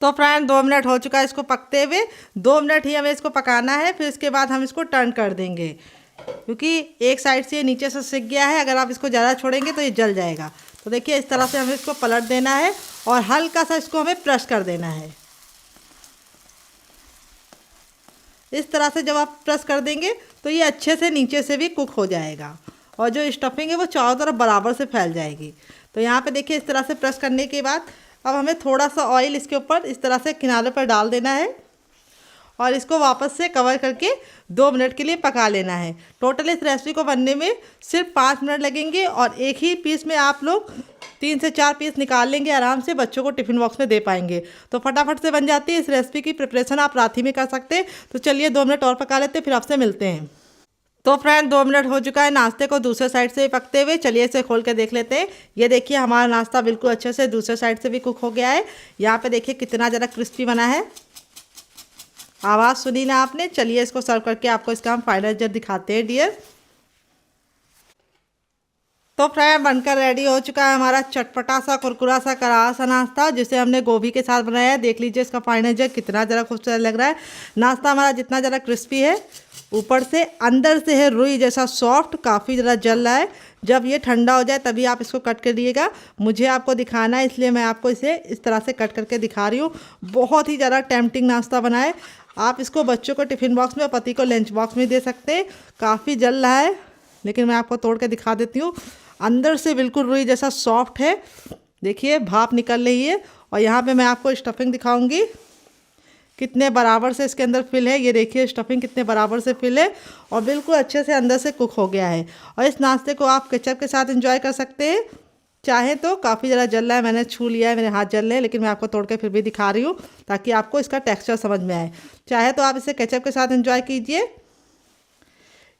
तो फ्रेंड 2 मिनट हो चुका है इसको पकते हुए। 2 मिनट ही हमें इसको पकाना है, फिर इसके बाद हम इसको टर्न कर देंगे, क्योंकि एक साइड से नीचे से सिक गया है। अगर आप इसको ज़्यादा छोड़ेंगे तो ये जल जाएगा। तो देखिए इस तरह से हमें इसको पलट देना है और हल्का सा इसको हमें प्रेस कर देना है। इस तरह से जब आप प्रेस कर देंगे तो ये अच्छे से नीचे से भी कुक हो जाएगा और जो स्टफिंग है वो चारों तरफ बराबर से फैल जाएगी। तो यहाँ पे देखिए इस तरह से प्रेस करने के बाद अब हमें थोड़ा सा ऑयल इसके ऊपर इस तरह से किनारे पर डाल देना है और इसको वापस से कवर करके 2 मिनट के लिए पका लेना है। टोटल इस रेसिपी को बनने में सिर्फ 5 मिनट लगेंगे और एक ही पीस में आप लोग 3 से 4 पीस निकाल लेंगे, आराम से बच्चों को टिफ़िन बॉक्स में दे पाएंगे। तो फटाफट से बन जाती है। इस रेसिपी की प्रिपरेशन आप रात ही में कर सकते हैं। तो चलिए 2 मिनट और पका लेते हैं, फिर आपसे मिलते हैं। तो फ्रेंड 2 मिनट हो चुका है नाश्ते को दूसरे साइड से पकते हुए। चलिए इसे खोल के देख लेते हैं। ये देखिए हमारा नाश्ता बिल्कुल अच्छे से दूसरे साइड से भी कुक हो गया है। यहाँ पे देखिए कितना ज़्यादा क्रिस्पी बना है। आवाज़ सुनी ना आपने। चलिए इसको सर्व करके आपको इसका हम फाइनल रिजल्ट दिखाते हैं डियर। तो फ्रेंड बनकर रेडी हो चुका है हमारा चटपटा सा, कुरकुरा सा, करारा सा नाश्ता, जिसे हमने गोभी के साथ बनाया है। देख लीजिए इसका फाइनल रिजल्ट कितना ज़्यादा खूबसूरत लग रहा है। नाश्ता हमारा जितना ज़्यादा क्रिस्पी है, ऊपर से अंदर से है रुई जैसा सॉफ्ट, काफ़ी ज़्यादा जल रहा है। जब ये ठंडा हो जाए तभी आप इसको कट कर दिएगा। मुझे आपको दिखाना है इसलिए मैं आपको इसे इस तरह से कट करके दिखा रही हूँ। बहुत ही ज़्यादा टेम्पटिंग नाश्ता बना है। आप इसको बच्चों को टिफ़िन बॉक्स में, पति को लंच बॉक्स में दे सकते हैं। काफ़ी जल रहा है लेकिन मैं आपको तोड़ के दिखा देती हूँ। अंदर से बिल्कुल रुई जैसा सॉफ्ट है। देखिए भाप निकल रही है। और यहाँ पे मैं आपको स्टफिंग दिखाऊंगी कितने बराबर से इसके अंदर फिल है। ये देखिए स्टफिंग कितने बराबर से फिल है और बिल्कुल अच्छे से अंदर से कुक हो गया है। और इस नाश्ते को आप केचप के साथ एंजॉय कर सकते हैं। चाहे तो काफ़ी ज़्यादा जल रहा है, मैंने छू लिया है, मेरे हाथ जल रहे हैं, लेकिन मैं आपको तोड़ के फिर भी दिखा रही हूँ ताकि आपको इसका टेक्सचर समझ में आए। चाहे तो आप इसे केचप के साथ एंजॉय कीजिए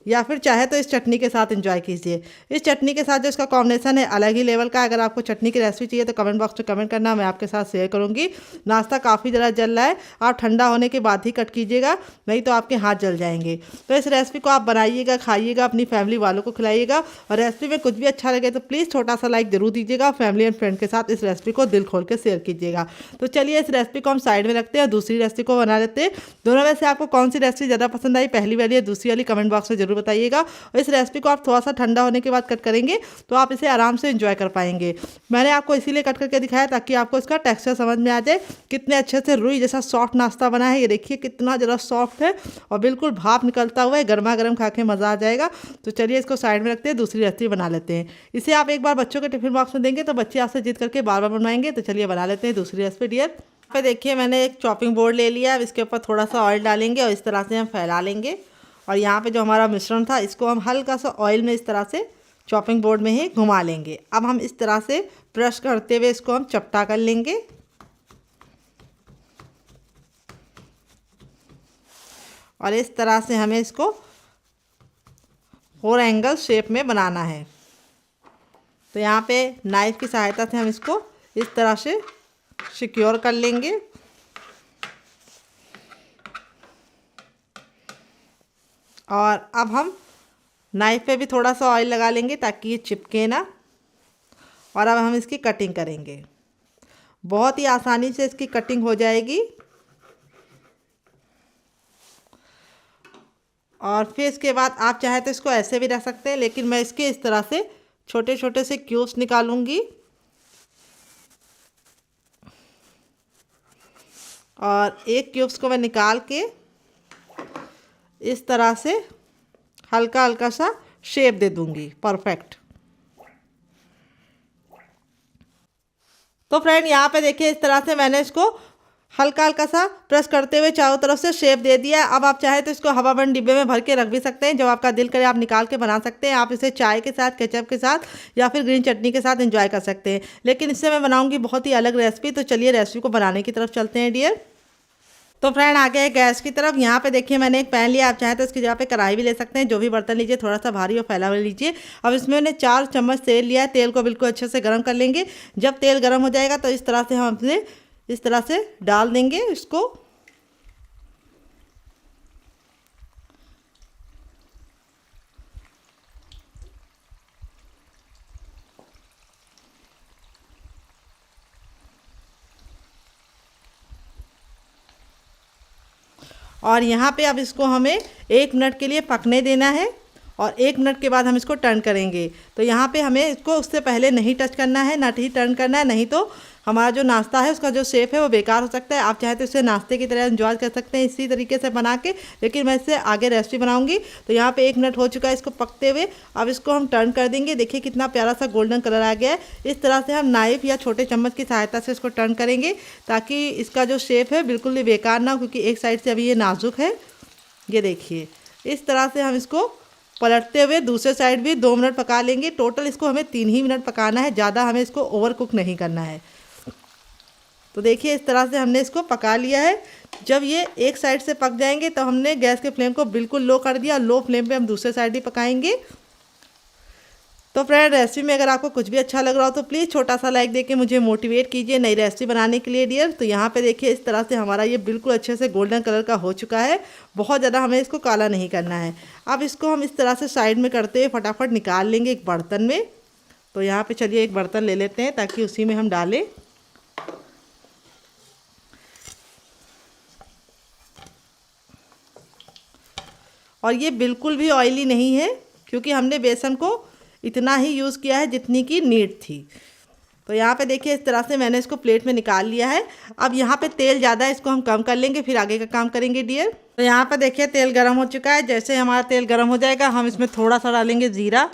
या फिर चाहे तो इस चटनी के साथ एंजॉय कीजिए। इस चटनी के साथ जो इसका कॉम्बिनेशन है अलग ही लेवल का है। अगर आपको चटनी की रेसिपी चाहिए तो कमेंट बॉक्स में कमेंट करना, मैं आपके साथ शेयर करूंगी। नाश्ता काफ़ी ज़्यादा जल रहा है, आप ठंडा होने के बाद ही कट कीजिएगा, नहीं तो आपके हाथ जल जाएंगे। तो इस रेसिपी को आप बनाइएगा, खाइएगा, अपनी फैमिली वालों को खिलाइएगा। और रेसिपी में कुछ भी अच्छा लगे तो प्लीज़ छोटा सा लाइक जरूर दीजिएगा। फैमिली एंड फ्रेंड के साथ इस रेसिपी को दिल खोल के शेयर कीजिएगा। तो चलिए इस रेसिपी को हम साइड में रखते हैं और दूसरी रेसिपी को बना लेते हैं। दोनों में से आपको कौन सी रेसिपी ज़्यादा पसंद आई, पहली वाली या दूसरी वाली, कमेंट बॉक्स में जरूर बताइएगा। इस रेसिपी को आप थोड़ा सा ठंडा होने के बाद कट करेंगे तो आप इसे आराम से एंजॉय कर पाएंगे। मैंने आपको इसीलिए कट करके दिखाया ताकि आपको इसका टेक्सचर समझ में आ जाए। कितने अच्छे से रुई जैसा सॉफ्ट नाश्ता बना है, ये देखिए कितना ज़रा सॉफ्ट है और बिल्कुल भाप निकलता हुआ है। गर्मा गर्म खा के मज़ा आ जाएगा। तो चलिए इसको साइड में रखते हैं, दूसरी रेसिपी बना लेते हैं। इसे आप एक बार बच्चों के टिफिन बॉक्स में देंगे तो बच्चे आपसे जिद करके बार बार बनवाएंगे। तो चलिए बना लेते हैं दूसरी रेसिपी डियर। पे देखिए मैंने एक चॉपिंग बोर्ड ले लिया। अब इसके ऊपर थोड़ा सा ऑयल डालेंगे और इस तरह से हम फैला लेंगे। और यहाँ पे जो हमारा मिश्रण था इसको हम हल्का सा ऑयल में इस तरह से चॉपिंग बोर्ड में ही घुमा लेंगे। अब हम इस तरह से ब्रश करते हुए इसको हम चपटा कर लेंगे और इस तरह से हमें इसको 4 एंगल शेप में बनाना है। तो यहाँ पे नाइफ की सहायता से हम इसको इस तरह से सिक्योर कर लेंगे। और अब हम नाइफ पे भी थोड़ा सा ऑयल लगा लेंगे ताकि ये चिपके ना। और अब हम इसकी कटिंग करेंगे। बहुत ही आसानी से इसकी कटिंग हो जाएगी। और फिर इसके बाद आप चाहे तो इसको ऐसे भी रख सकते हैं, लेकिन मैं इसके इस तरह से छोटे छोटे से क्यूब्स निकालूंगी और एक क्यूब्स को मैं निकाल के इस तरह से हल्का हल्का सा शेप दे दूंगी परफेक्ट। तो फ्रेंड यहाँ पे देखिए इस तरह से मैंने इसको हल्का हल्का सा प्रेस करते हुए चारों तरफ से शेप दे दिया। अब आप चाहे तो इसको हवाबंद डिब्बे में भर के रख भी सकते हैं। जब आपका दिल करे आप निकाल के बना सकते हैं। आप इसे चाय के साथ, केचप के साथ या फिर ग्रीन चटनी के साथ एंजॉय कर सकते हैं। लेकिन इससे मैं बनाऊंगी बहुत ही अलग रेसिपी। तो चलिए रेसिपी को बनाने की तरफ चलते हैं डियर। तो फ्रेंड आ गए गैस की तरफ। यहाँ पे देखिए मैंने एक पैन लिया। आप चाहे तो इसकी जगह पे कढ़ाई भी ले सकते हैं। जो भी बर्तन लीजिए थोड़ा सा भारी और फैला हुआ लीजिए। अब इसमें मैंने 4 चम्मच तेल लिया है। तेल को बिल्कुल अच्छे से गर्म कर लेंगे। जब तेल गर्म हो जाएगा तो इस तरह से हम अपने इस तरह से डाल देंगे इसको। और यहाँ पे अब इसको हमें 1 मिनट के लिए पकने देना है और 1 मिनट के बाद हम इसको टर्न करेंगे। तो यहाँ पे हमें इसको उससे पहले नहीं टच करना है, ना ही टर्न करना है, नहीं तो हमारा जो नाश्ता है उसका जो शेप है वो बेकार हो सकता है। आप चाहे तो इसे नाश्ते की तरह एंजॉय कर सकते हैं इसी तरीके से बना के, लेकिन मैं इससे आगे रेसिपी बनाऊंगी। तो यहाँ पे 1 मिनट हो चुका है इसको पकते हुए। अब इसको हम टर्न कर देंगे। देखिए कितना प्यारा सा गोल्डन कलर आ गया है। इस तरह से हम नाइफ या छोटे चम्मच की सहायता से इसको टर्न करेंगे ताकि इसका जो शेप है बिल्कुल भी बेकार ना हो, क्योंकि एक साइड से अभी ये नाजुक है। ये देखिए इस तरह से हम इसको पलटते हुए दूसरे साइड भी 2 मिनट पका लेंगे। टोटल इसको हमें 3 ही मिनट पकाना है, ज़्यादा हमें इसको ओवर कुक नहीं करना है। तो देखिए इस तरह से हमने इसको पका लिया है। जब ये एक साइड से पक जाएंगे तो हमने गैस के फ्लेम को बिल्कुल लो कर दिया। लो फ्लेम पे हम दूसरे साइड ही पकाएंगे। तो फ्रेंड रेसिपी में अगर आपको कुछ भी अच्छा लग रहा हो तो प्लीज़ छोटा सा लाइक देके मुझे मोटिवेट कीजिए नई रेसिपी बनाने के लिए डियर। तो यहाँ पे देखिए इस तरह से हमारा ये बिल्कुल अच्छे से गोल्डन कलर का हो चुका है। बहुत ज़्यादा हमें इसको काला नहीं करना है। अब इसको हम इस तरह से साइड में करते हुए फटाफट निकाल लेंगे एक बर्तन में। तो यहाँ पे चलिए एक बर्तन ले लेते हैं ताकि उसी में हम डालें। और ये बिल्कुल भी ऑयली नहीं है क्योंकि हमने बेसन को इतना ही यूज़ किया है जितनी की नीड थी। तो यहाँ पे देखिए इस तरह से मैंने इसको प्लेट में निकाल लिया है। अब यहाँ पे तेल ज़्यादा है, इसको हम कम कर लेंगे, फिर आगे का काम करेंगे डियर। तो यहाँ पे देखिए तेल गर्म हो चुका है। जैसे हमारा तेल गर्म हो जाएगा हम इसमें थोड़ा सा डालेंगे जीरा।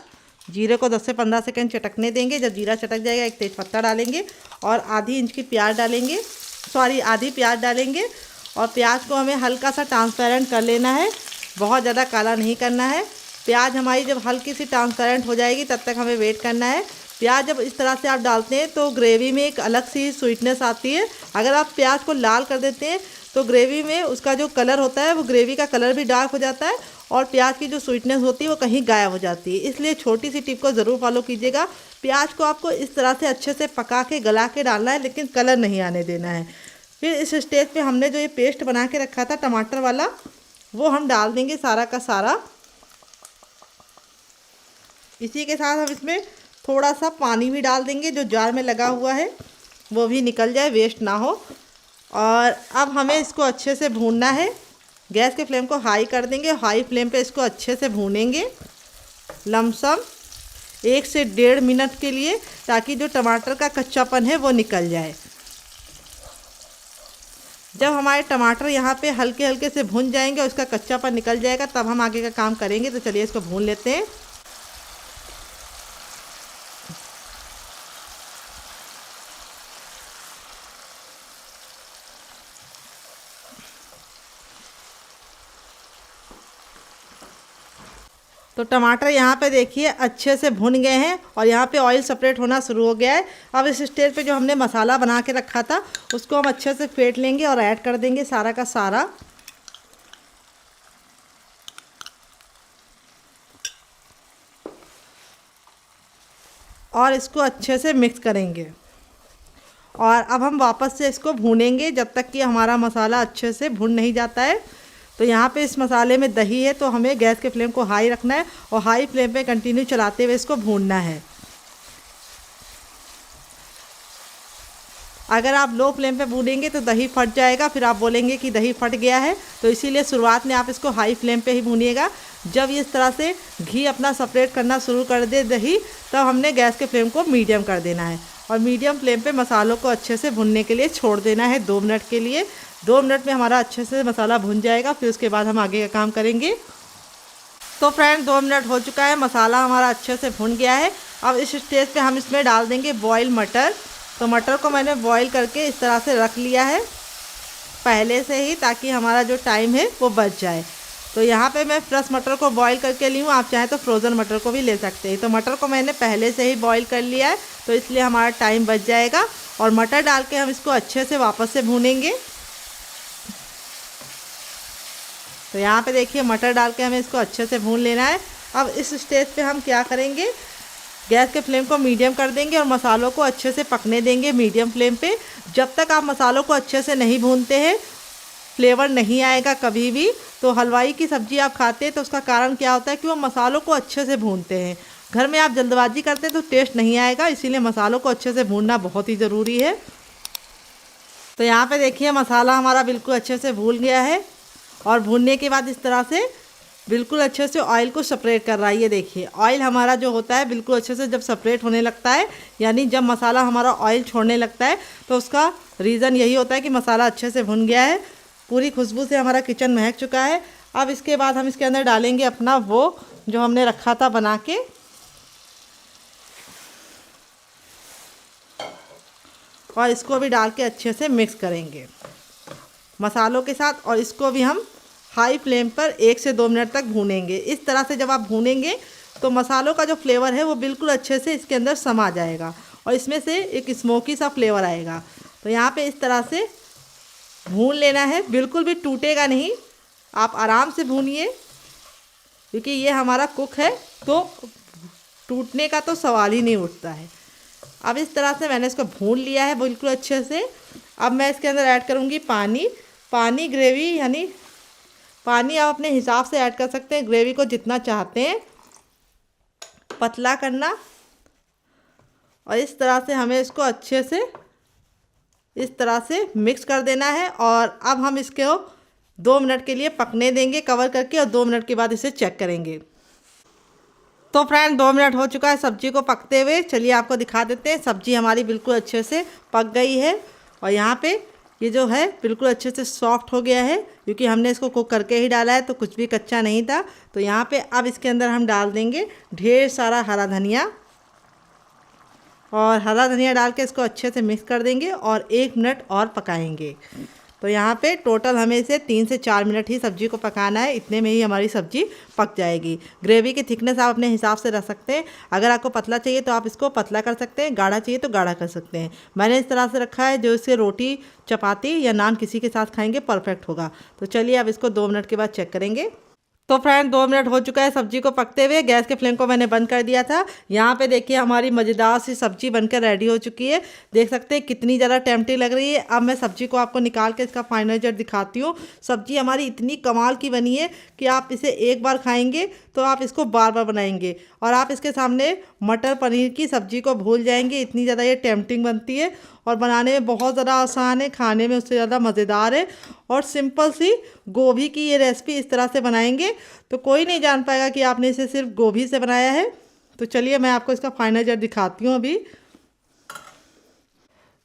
जीरे को 10 से 15 सेकंड चटकने देंगे। जब जीरा चटक जाएगा एक तेज पत्ता डालेंगे और आधी इंच की प्याज डालेंगे, आधी प्याज डालेंगे। और प्याज को हमें हल्का सा ट्रांसपेरेंट कर लेना है, बहुत ज़्यादा काला नहीं करना है। प्याज हमारी जब हल्की सी ट्रांसपेरेंट हो जाएगी तब तक हमें वेट करना है। प्याज जब इस तरह से आप डालते हैं तो ग्रेवी में एक अलग सी स्वीटनेस आती है। अगर आप प्याज को लाल कर देते हैं तो ग्रेवी में उसका जो कलर होता है वो ग्रेवी का कलर भी डार्क हो जाता है और प्याज की जो स्वीटनेस होती है वो कहीं गायब हो जाती है। इसलिए छोटी सी टिप को ज़रूर फॉलो कीजिएगा। प्याज को आपको इस तरह से अच्छे से पका के गला के डालना है, लेकिन कलर नहीं आने देना है। फिर इस स्टेज पे हमने जो ये पेस्ट बना के रखा था टमाटर वाला, वो हम डाल देंगे सारा का सारा। इसी के साथ हम इसमें थोड़ा सा पानी भी डाल देंगे, जो जार में लगा हुआ है वो भी निकल जाए, वेस्ट ना हो। और अब हमें इसको अच्छे से भूनना है। गैस के फ्लेम को हाई कर देंगे, हाई फ्लेम पे इसको अच्छे से भूनेंगे लमसम 1 से 1.5 मिनट के लिए, ताकि जो टमाटर का कच्चापन है वो निकल जाए। जब हमारे टमाटर यहाँ पे हल्के हल्के से भून जाएंगे और उसका कच्चापन निकल जाएगा, तब हम आगे का काम करेंगे। तो चलिए इसको भून लेते हैं। तो टमाटर यहाँ पे देखिए अच्छे से भुन गए हैं और यहाँ पे ऑयल सेपरेट होना शुरू हो गया है। अब इस स्टेज पे जो हमने मसाला बना के रखा था उसको हम अच्छे से फेंट लेंगे और ऐड कर देंगे सारा का सारा। और इसको अच्छे से मिक्स करेंगे और अब हम वापस से इसको भूनेंगे जब तक कि हमारा मसाला अच्छे से भुन नहीं जाता है। तो यहाँ पे इस मसाले में दही है, तो हमें गैस के फ्लेम को हाई रखना है और हाई फ्लेम पे कंटिन्यू चलाते हुए इसको भूनना है। अगर आप लो फ्लेम पे भूनेंगे तो दही फट जाएगा, फिर आप बोलेंगे कि दही फट गया है। तो इसीलिए शुरुआत में आप इसको हाई फ्लेम पे ही भूनिएगा। जब इस तरह से घी अपना सेपरेट करना शुरू कर दे दही, तब हमने गैस के फ्लेम को मीडियम कर देना है और मीडियम फ्लेम पे मसालों को अच्छे से भुनने के लिए छोड़ देना है 2 मिनट के लिए। 2 मिनट में हमारा अच्छे से मसाला भुन जाएगा, फिर उसके बाद हम आगे का काम करेंगे। तो फ्रेंड 2 मिनट हो चुका है, मसाला हमारा अच्छे से भुन गया है। अब इस स्टेज पे हम इसमें डाल देंगे बॉयल मटर। तो मटर को मैंने बॉयल करके इस तरह से रख लिया है पहले से ही, ताकि हमारा जो टाइम है वो बच जाए। तो यहाँ पे मैं फ्रेश मटर को बॉईल करके ली हूँ, आप चाहें तो फ्रोज़न मटर को भी ले सकते हैं। तो मटर को मैंने पहले से ही बॉईल कर लिया है, तो इसलिए हमारा टाइम बच जाएगा। और मटर डाल के हम इसको अच्छे से वापस से भूनेंगे। तो यहाँ पे देखिए मटर डाल के हमें इसको अच्छे से भून लेना है। अब इस स्टेज पे हम क्या करेंगे, गैस के फ्लेम को मीडियम कर देंगे और मसालों को अच्छे से पकने देंगे मीडियम फ्लेम पे। जब तक आप मसालों को अच्छे से नहीं भूनते हैं, फ्लेवर नहीं आएगा कभी भी। तो हलवाई की सब्ज़ी आप खाते हैं तो उसका कारण क्या होता है कि वो मसालों को अच्छे से भूनते हैं। घर में आप जल्दबाजी करते हैं तो टेस्ट नहीं आएगा, इसीलिए मसालों को अच्छे से भूनना बहुत ही ज़रूरी है। तो यहाँ पे देखिए मसाला हमारा बिल्कुल अच्छे से भून गया है और भूनने के बाद इस तरह से बिल्कुल अच्छे से ऑयल को सेपरेट कर रहा है। ये देखिए ऑयल हमारा जो होता है बिल्कुल अच्छे से जब सेपरेट होने लगता है, यानी जब मसाला हमारा ऑयल छोड़ने लगता है, तो उसका रीज़न यही होता है कि मसाला अच्छे से भुन गया है। पूरी खुशबू से हमारा किचन महक चुका है। अब इसके बाद हम इसके अंदर डालेंगे अपना वो जो हमने रखा था बना के, और इसको भी डाल के अच्छे से मिक्स करेंगे मसालों के साथ। और इसको भी हम हाई फ्लेम पर 1 से 2 मिनट तक भूनेंगे। इस तरह से जब आप भूनेंगे तो मसालों का जो फ्लेवर है वो बिल्कुल अच्छे से इसके अंदर समा जाएगा और इसमें से एक स्मोकी सा फ्लेवर आएगा। तो यहाँ पे इस तरह से भून लेना है, बिल्कुल भी टूटेगा नहीं। आप आराम से भूनिए, क्योंकि ये हमारा कुक है तो टूटने का तो सवाल ही नहीं उठता है। अब इस तरह से मैंने इसको भून लिया है बिल्कुल अच्छे से। अब मैं इसके अंदर ऐड करूँगी पानी ग्रेवी, यानी पानी आप अपने हिसाब से ऐड कर सकते हैं, ग्रेवी को जितना चाहते हैं पतला करना। और इस तरह से हमें इसको अच्छे से इस तरह से मिक्स कर देना है। और अब हम इसको 2 मिनट के लिए पकने देंगे कवर करके, और 2 मिनट के बाद इसे चेक करेंगे। तो फ्रेंड 2 मिनट हो चुका है सब्जी को पकते हुए। चलिए आपको दिखा देते हैं। सब्जी हमारी बिल्कुल अच्छे से पक गई है और यहाँ पे ये जो है बिल्कुल अच्छे से सॉफ्ट हो गया है, क्योंकि हमने इसको कुक करके ही डाला है, तो कुछ भी कच्चा नहीं था। तो यहाँ पे अब इसके अंदर हम डाल देंगे ढेर सारा हरा धनिया, और हरा धनिया डाल के इसको अच्छे से मिक्स कर देंगे और 1 मिनट और पकाएंगे। तो यहाँ पे टोटल हमें इसे 3 से 4 मिनट ही सब्जी को पकाना है, इतने में ही हमारी सब्जी पक जाएगी। ग्रेवी की थिकनेस आप अपने हिसाब से रख सकते हैं। अगर आपको पतला चाहिए तो आप इसको पतला कर सकते हैं, गाढ़ा चाहिए तो गाढ़ा कर सकते हैं। मैंने इस तरह से रखा है जो इससे रोटी, चपाती या नान किसी के साथ खाएंगे परफेक्ट होगा। तो चलिए अब इसको 2 मिनट के बाद चेक करेंगे। तो फ्रेंड 2 मिनट हो चुका है सब्जी को पकते हुए। गैस के फ्लेम को मैंने बंद कर दिया था। यहाँ पे देखिए हमारी मज़ेदार सी सब्जी बनकर रेडी हो चुकी है। देख सकते हैं कितनी ज़्यादा टेम्पटिंग लग रही है। अब मैं सब्जी को आपको निकाल के इसका फाइनल रिजल्ट दिखाती हूँ। सब्जी हमारी इतनी कमाल की बनी है कि आप इसे एक बार खाएंगे तो आप इसको बार बार बनाएंगे और आप इसके सामने मटर पनीर की सब्जी को भूल जाएंगे। इतनी ज़्यादा ये टेम्पटिंग बनती है और बनाने में बहुत ज़्यादा आसान है, खाने में उससे ज़्यादा मज़ेदार है। और सिंपल सी गोभी की ये रेसिपी इस तरह से बनाएंगे तो कोई नहीं जान पाएगा कि आपने इसे सिर्फ गोभी से बनाया है। तो चलिए मैं आपको इसका फाइनल रिजल्ट दिखाती हूँ अभी।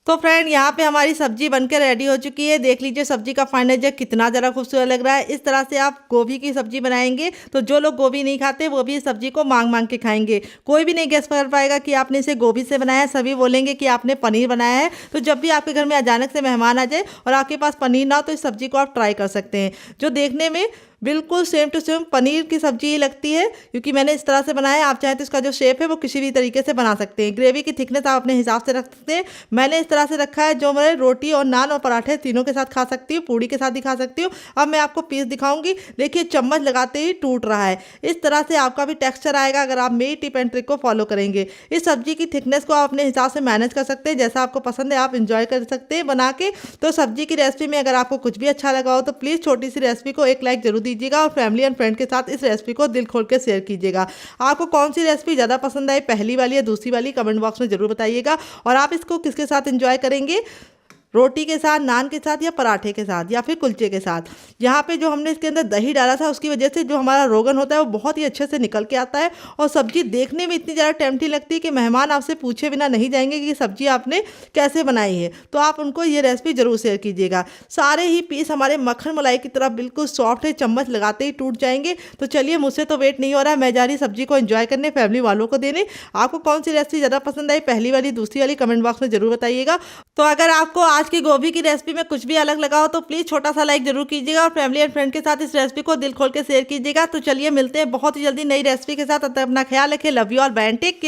तो फ्रेंड यहाँ पे हमारी सब्जी बनकर रेडी हो चुकी है। देख लीजिए सब्जी का फाइनल रिजल्ट कितना ज़रा खूबसूरत लग रहा है। इस तरह से आप गोभी की सब्जी बनाएंगे तो जो लोग गोभी नहीं खाते वो भी इस सब्जी को मांग मांग के खाएंगे। कोई भी नहीं गेस कर पाएगा कि आपने इसे गोभी से बनाया है, सभी बोलेंगे कि आपने पनीर बनाया है। तो जब भी आपके घर में अचानक से मेहमान आ जाए और आपके पास पनीर ना हो तो इस सब्जी को आप ट्राई कर सकते हैं, जो देखने में बिल्कुल सेम टू सेम पनीर की सब्जी ही लगती है, क्योंकि मैंने इस तरह से बनाया है। आप चाहें तो इसका जो शेप है वो किसी भी तरीके से बना सकते हैं। ग्रेवी की थिकनेस आप अपने हिसाब से रख सकते हैं। मैंने इस तरह से रखा है जो मैं रोटी और नान और पराठे तीनों के साथ खा सकती हूँ, पूड़ी के साथ भी खा सकती हूँ। अब मैं आपको पीस दिखाऊंगी। देखिए चम्मच लगाते ही टूट रहा है। इस तरह से आपका भी टेक्सचर आएगा अगर आप मेरी टिप एंड ट्रिक को फॉलो करेंगे। इस सब्जी की थिकनेस को आप अपने हिसाब से मैनेज कर सकते हैं, जैसा आपको पसंद है आप इंजॉय कर सकते हैं बना के। तो सब्जी की रेसिपी में अगर आपको कुछ भी अच्छा लगा हो तो प्लीज़ छोटी सी रेसिपी को एक लाइक जरूर दीजिएगा और फैमिली फ्रेंड के साथ इस रेसिपी को दिल खोल के शेयर कीजिएगा। आपको कौन सी रेसिपी ज़्यादा पसंद आई, पहली वाली या दूसरी वाली, कमेंट बॉक्स में जरूर बताइएगा। और आप इसको किसके साथ एंजॉय करेंगे, रोटी के साथ, नान के साथ या पराठे के साथ या फिर कुलचे के साथ। यहाँ पे जो हमने इसके अंदर दही डाला था उसकी वजह से जो हमारा रोगन होता है वो बहुत ही अच्छे से निकल के आता है और सब्जी देखने में इतनी ज़्यादा टेम्पटिंग लगती है कि मेहमान आपसे पूछे बिना नहीं जाएंगे कि सब्जी आपने कैसे बनाई है। तो आप उनको ये रेसिपी जरूर शेयर कीजिएगा। सारे ही पीस हमारे मक्खन मलाई की तरह बिल्कुल सॉफ्ट है, चम्मच लगाते ही टूट जाएंगे। तो चलिए मुझसे तो वेट नहीं हो रहा है, मैं जा रही सब्जी को एंजॉय करने, फैमिली वालों को देने। आपको कौन सी रेसिपी ज़्यादा पसंद आई, पहली वाली दूसरी वाली, कमेंट बॉक्स में जरूर बताइएगा। तो अगर आपको आज की गोभी की रेसिपी में कुछ भी अलग लगा हो तो प्लीज़ छोटा सा लाइक जरूर कीजिएगा और फैमिली एंड फ्रेंड के साथ इस रेसिपी को दिल खोल के शेयर कीजिएगा। तो चलिए मिलते हैं बहुत ही जल्दी नई रेसिपी के साथ। तब तक अपना ख्याल रखें। लव यू और बाय एंड टेक केयर।